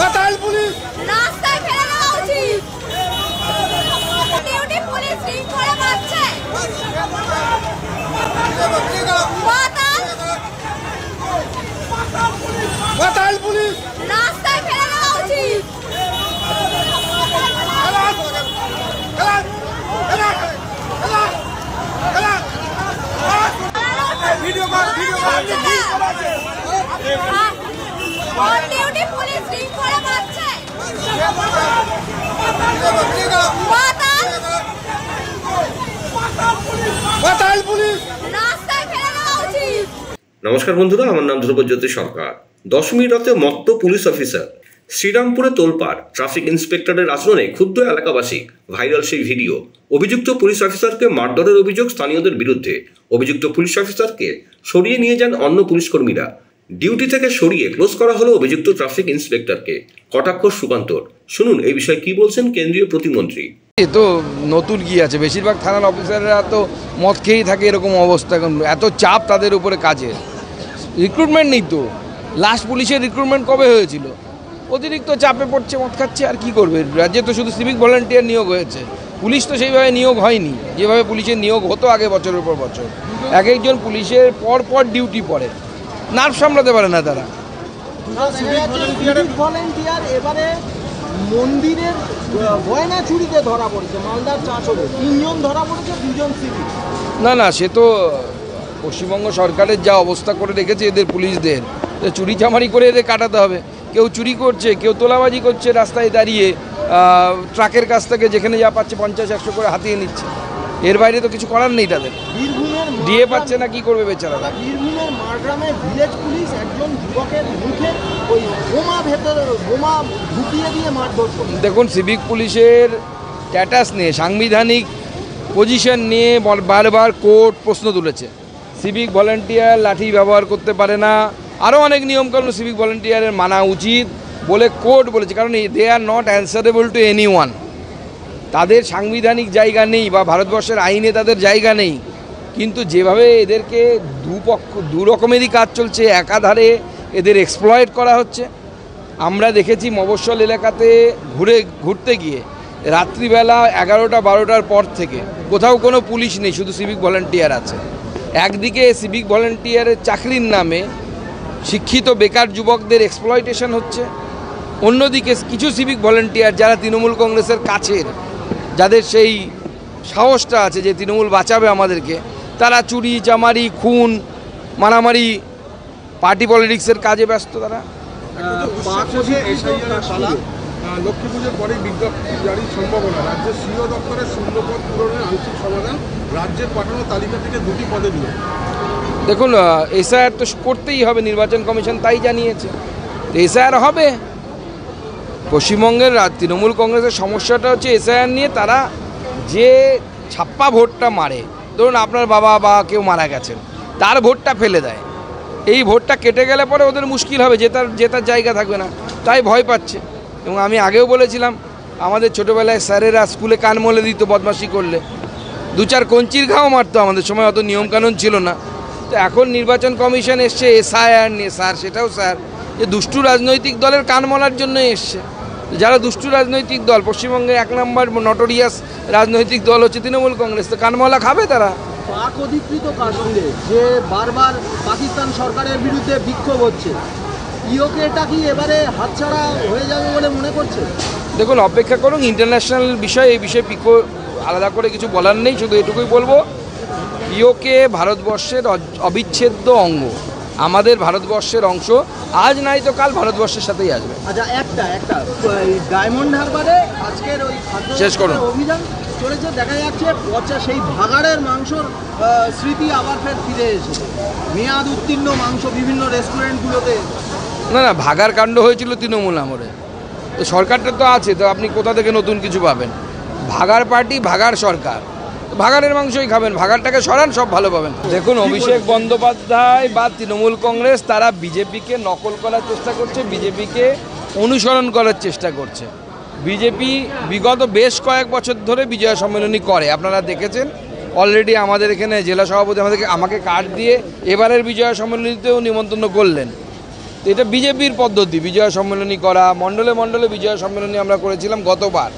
বাতাল police রাস্তায় ফেলে দেওয়া উচিত। ডিউটি পুলিশ রিং করে মারছে। বাতাল বাতাল পুলিশ রাস্তায় ফেলে দেওয়া উচিত। ভিডিও কর অন ডিউটি পুলিশ রিং করে মারছে। বাতাল বাতাল পুলিশ রাস্তায় ফেলে দেওয়া উচিত। নমস্কার বন্ধুরা, আমার নাম ধ্রুবজ্যোতি সরকার। দশমী রাতে মত্ত পুলিশ অফিসার, শ্রীরামপুরে তোলপাড়, ট্রাফিক ইন্সপেক্টরের আচরণে ক্ষুব্ধ এলাকাবাসী। ভাইরাল সেই ভিডিও। অভিযুক্ত পুলিশ অফিসারকে মারধরের অভিযোগ স্থানীয়দের বিরুদ্ধে। অভিযুক্ত পুলিশ অফিসারকে সরিয়ে নিয়ে যান অন্য পুলিশ কর্মীরা। ডিউটি থেকে সরিয়ে ক্লোজ করা হলো অভিযুক্ত ট্রাফিক ইন্সপেক্টরকে। কটাক্ষ সুকান্তর। শুনুন এই বিষয়ে কি বলছেন কেন্দ্রীয় প্রতিমন্ত্রী। তো নতুন কি আছে, বেশিরভাগ থানার অফিসাররা তো মদ খেয়েই থাকে, এরকম অবস্থা। এত চাপ তাদের উপরে কাজের, রিক্রুটমেন্ট নেই তো। লাস্ট পুলিশের রিক্রুটমেন্ট কবে হয়েছিল? অতিরিক্ত চাপে পড়ছে, মদ খাচ্ছে, আর কি করবে? রাজ্যে তো শুধু সিভিক ভলেন্টিয়ার নিয়োগ হয়েছে, পুলিশ তো সেইভাবে নিয়োগ হয়নি যেভাবে পুলিশের নিয়োগ হতো আগে বছরের পর বছর। এক একজন পুলিশের পর পর ডিউটি পড়ে, নার্ভ সামলাতে পারে না তারা। ভলেন্টিয়ার এবারে মন্দিরের গয়না চুরিতে ধরা পড়েছে মালদার চাঁচলে, 3 জন ধরা পড়েছে, 2 জন সিভিক। না, সে তো পশ্চিমবঙ্গ সরকারের যা অবস্থা করে রেখেছে এদের পুলিশদের, চুরি চামারি করে এদের কাটাতে হবে। কেউ চুরি করছে, কেউ তোলাবাজি করছে, রাস্তায় দাঁড়িয়ে ট্রাকের কাছ থেকে যেখানে যা পাচ্ছে 50-100 করে হাতিয়ে নিচ্ছে। এর বাইরে তো কিছু করার নেই তাদের। ডিএ পাচ্ছে না, কি করবে বেচারারা? বীরভূমের মারগ্রামে ভিলেজ পুলিশ একজন যুবকের মুখে ওই বোমা ঢুকিয়ে দিয়ে মারধর করে। দেখুন, সিভিক পুলিশের স্ট্যাটাস নিয়ে, সাংবিধানিক পজিশন নিয়ে বারবার কোর্ট প্রশ্ন তুলেছে। সিভিক ভলেন্টিয়ার লাঠি ব্যবহার করতে পারে না, আরও অনেক নিয়মকানুন সিভিক ভলেন্টিয়ারের মানা উচিত বলে কোর্ট বলেছে। কারণ they are not answerable to anyone. তাদের সাংবিধানিক জায়গা নেই বা ভারতবর্ষের আইনে তাদের জায়গা নেই। কিন্তু যেভাবে এদেরকে দু রকমেরই কাজ চলছে, একাধারে এদের এক্সপ্লয়েট করা হচ্ছে। আমরা দেখেছি মফস্বল এলাকাতে ঘুরতে গিয়ে রাত্রিবেলা 11টা-12টার পর থেকে কোথাও কোনো পুলিশ নেই, শুধু সিভিক ভলেন্টিয়ার আছে। একদিকে সিভিক ভলেন্টিয়ারের চাকরির নামে শিক্ষিত বেকার যুবকদের এক্সপ্লয়টেশন হচ্ছে, অন্যদিকে কিছু সিভিক ভলেন্টিয়ার যারা তৃণমূল কংগ্রেসের কাছের, যাদের সেই সাহসটা আছে যে তৃণমূল বাঁচাবে আমাদেরকে, তারা চুরি চামারি, খুন, মারামারি, পার্টি পলিটিক্সের কাজে ব্যস্ত। তারা লক্ষ্মী পুজোর পরে বিজ্ঞপ্তি জারির সম্ভাবনা। রাজ্যের সিও দপ্তরের শূন্যপদ পূরণের আংশিক সমাধান, রাজ্যের পাঠানো তালিকা থেকে 2টি পদে নিয়োগ। দেখুন, এসআইআর তো করতেই হবে, নির্বাচন কমিশন তাই জানিয়েছে। এসআইআর হবে। পশ্চিমবঙ্গের তৃণমূল কংগ্রেসের সমস্যাটা হচ্ছে এসআইআর নিয়ে তারা যে ছাপ্পা ভোটটা মারে, ধরুন আপনার বাবা বা কেউ মারা গেছেন, তার ভোটটা ফেলে দেয়। এই ভোটটা কেটে গেলে পরে ওদের মুশকিল হবে, জেতার জায়গা থাকবে না, তাই ভয় পাচ্ছে। এবং আমি আগেও বলেছিলাম, আমাদের ছোটোবেলায় স্যারেরা স্কুলে কান মলে দিত বদমাশি করলে, 2-4 কঞ্চির ঘাও মারতো। আমাদের সময় অত নিয়মকানুন ছিল না। তো এখন নির্বাচন কমিশন এসছে এসআইআর নিয়ে, স্যার সেটাও স্যার যে দুষ্টু রাজনৈতিক দলের কান মলার জন্যই এসছে। যারা দুষ্টু রাজনৈতিক দল, পশ্চিমবঙ্গে 1 নম্বর নটোরিয়াস রাজনৈতিক দল হচ্ছে তৃণমূল কংগ্রেস, তো কানমলা খাবে তারা। পাক অধিকৃত কাশ্মীরে যে বারবার পাকিস্তান সরকারের বিরুদ্ধে বিক্ষোভ হচ্ছে, ইওকেটা কি এবারে হাতছাড়া হয়ে যাবে বলে মনে করছে? দেখুন, অপেক্ষা করুন। ইন্টারন্যাশনাল বিষয়, এই বিষয়ে পিকো আলাদা করে কিছু বলার নেই। শুধু এটুকুই বলবো, পিওকে ভারতবর্ষের অবিচ্ছেদ্য অঙ্গ, আমাদের ভারতবর্ষের অংশ। আজ নাই তো কাল ভারতবর্ষের সাথেই আসবে। আচ্ছা, একটা ডায়মন্ড হারবারে আজকের ওই শেষ করুন অভিযান চলেছে, দেখা যাচ্ছে পচা সেই ভাগাড়ের মাংসর স্মৃতি আবার ফিরে এসেছে। মেয়াদ উত্তীর্ণ মাংস বিভিন্ন রেস্টুরেন্টগুলোতে। না, ভাগার কাণ্ড হয়েছিল তৃণমূল আমলে, তো সরকারটা তো আছে, তো আপনি কোথা থেকে নতুন কিছু পাবেন? ভাগার পার্টি, ভাগার সরকার, ভাগাড়ের মাংসই খাবেন, ভাগাড়টাকে সরান, সব ভালো পাবেন। দেখুন, অভিষেক বন্দ্যোপাধ্যায় বা তৃণমূল কংগ্রেস তারা বিজেপিকে নকল করার চেষ্টা করছে, বিজেপিকে অনুসরণ করার চেষ্টা করছে। বিজেপি বিগত বেশ কয়েক বছর ধরে বিজয় সম্মেলনী করে, আপনারা দেখেছেন। অলরেডি আমাদের এখানে জেলা সভাপতি আমাকে কার্ড দিয়ে এবারের বিজয় সম্মেলনীতেও নিমন্ত্রণ করলেন। তো এটা বিজেপির পদ্ধতি, বিজয়া সম্মেলনী করা, মণ্ডলে মণ্ডলে বিজয়া সম্মেলনী আমরা করেছিলাম গতবার।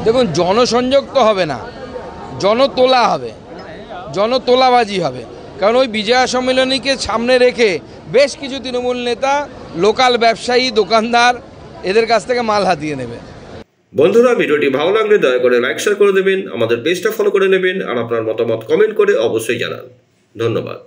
দেখুন, জনসংযোগ তো হবে না, জনতোলা হবে, জনতোলাবাজি হবে। কারণ ওই বিজয়া সম্মেলনীকে সামনে রেখে বেশ কিছু তৃণমূল নেতা লোকাল ব্যবসায়ী, দোকানদার এদের কাছ থেকে মাল হাতিয়ে নেবে। বন্ধুরা, ভিডিওটি ভালো লাগলে দয়া করে লাইক শেয়ার করে দেবেন, আমাদের পেজটা ফলো করে নেবেন, আর আপনার মতামত কমেন্ট করে অবশ্যই জানান। ধন্যবাদ।